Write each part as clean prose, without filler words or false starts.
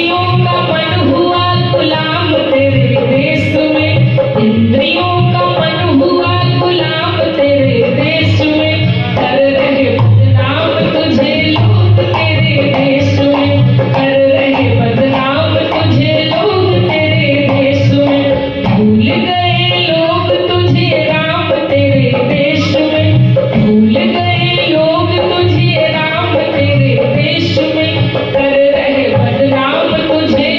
इंद्रियों का मन हुआ गुलाम तेरे देश में, इंद्रियों का मन हुआ गुलाम तेरे देश में, कर रहे बदनाम तुझे लोग तेरे देश में, कर रहे बदनाम तुझे लोग तेरे देश में। भूल गए लोग तुझे राम तेरे देश में, भूल गए लोग तुझे राम तेरे देश में, कर रहे बदनाम तुझे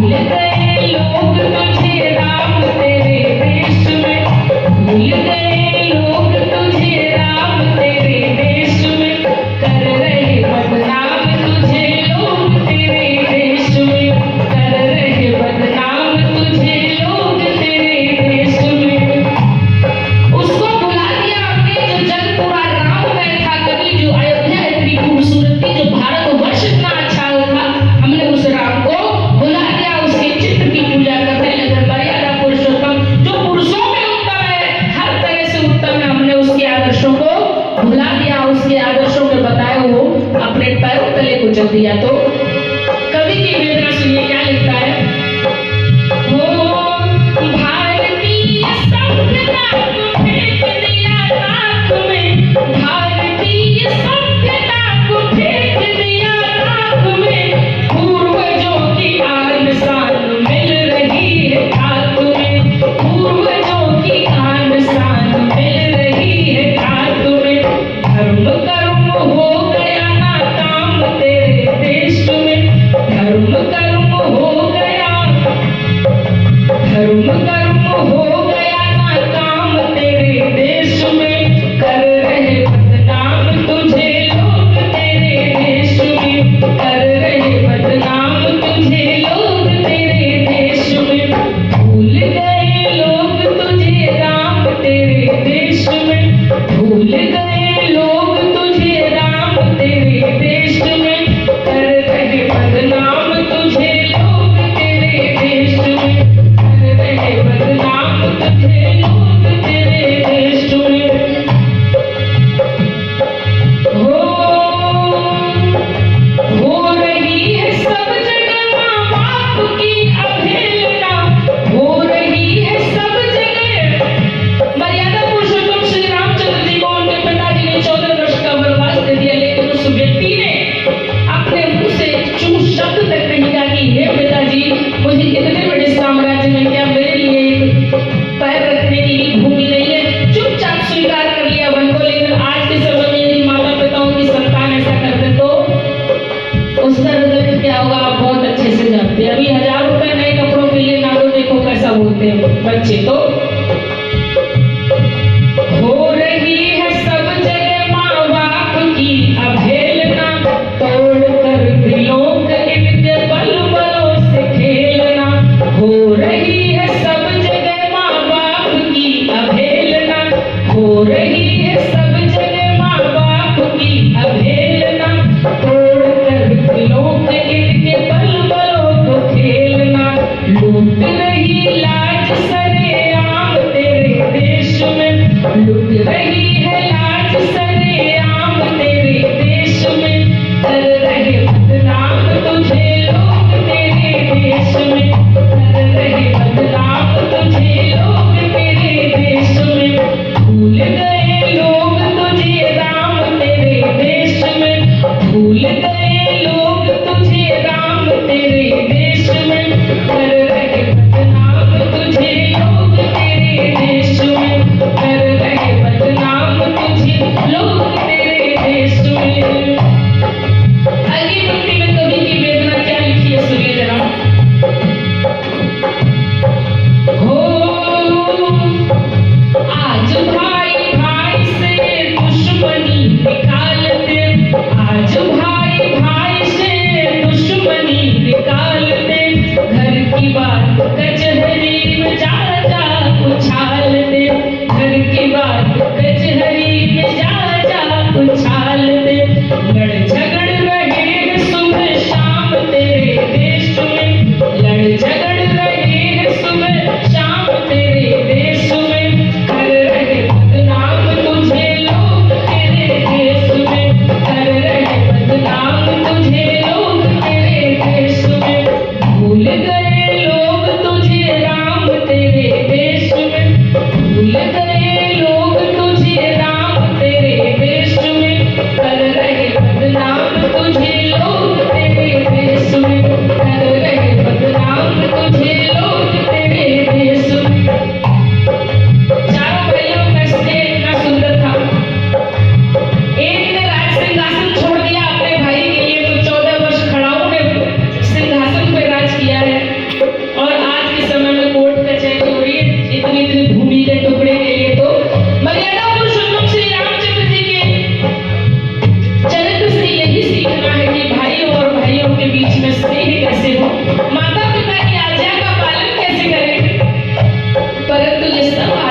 भूल गए लोग तुझे राम तेरे देश में, भूल गए लोग तुझे राम तेरे देश में, कर रहे बदनाम तुझे लोग तेरे देश में, कर रहे बदनाम तुझे लोग तेरे देश में। उसको बुला दिया हमने जो जग पूरा राममय था, कभी जो अयोध्या इतनी खूबसूरती, जो भारतवर्ष इतना अच्छा था, हमने उस राम को बुला दिया, उसके चित्र की पूजा करने लगे। मर्यादा पुरुषोत्तम जो पुरुषों में उत्तम है, हर तरह से उत्तम है, हमने उसके आदर्शों को भुला दिया, उसके आदर्शों के बताए वो अपने पैरों तले कुचल दिया। तो कवि की वेदना सुनिए क्या लिखता है। भारतीय सभ्यता को फेंक दिया राख में, भारतीय सभ्यता को फेंक दिया राख में, पूर्वजों की आन शान मिल रही है खाक में, पूर्वजों की आन शान मिल रही है खाक में। धर्म कर्म हो गया नाकाम तेरे देश में, धर्म कर्म हो गया, धर्म कर्म हो गया नाकाम तेरे देश में, कर रहे बदनाम तुझे लोग तेरे देश में, कर रहे बदनाम तुझे लोग तेरे देश में। भूल गए लोग तुझे राम तेरे देश में, भूल गए लोग तुझे राम तेरे देश में, कर रहे बदनाम तुझे लोग तेरे देश में, कर रहे बदनाम तुझे लोग तेरे देश में। हो रही है सब जगह माँ बाप की अवहेलना, हो रही है सब जगह। मर्यादा पुरुषोत्तम श्री रामचंद्र जी को उनके पिताजी ने 14 वर्ष का वनवास दे दिया, लेकिन उस व्यक्ति ने अपने मुंह से चूं शब्द तक नहीं कहा कि हे पिताजी, मुझे इतने बड़े साम्राज्य में क्या मेरे लिए एक पैर रखने की भूमि नहीं है। चुपचाप स्वीकार कर लिया वन को। लेकिन आज के समय में यदि माता पिताओं की संतान ऐसा करते तो उसका रिजल्ट क्या होगा आप बहुत अच्छे से जानते हैं। अभी 1000 रुपए नए कपड़ों के लिए ना दो, देखो कैसा बोलते हैं बच्चे। तो हो रही है सब जगह माँ बाप की अवहेलना, तोड़ कर दिलों का इनके बल बलों से खेलना, हो रही है सब जगह माँ बाप की अवहेलना, हो रही है सब जगह माँ बाप की अवहेलना, तोड़ कर दिलों के इनके बल बलों को खेलना, लूट रही लाज सरेआम माता पिता की आज्ञा का पालन कैसे करें, परंतु जिस समय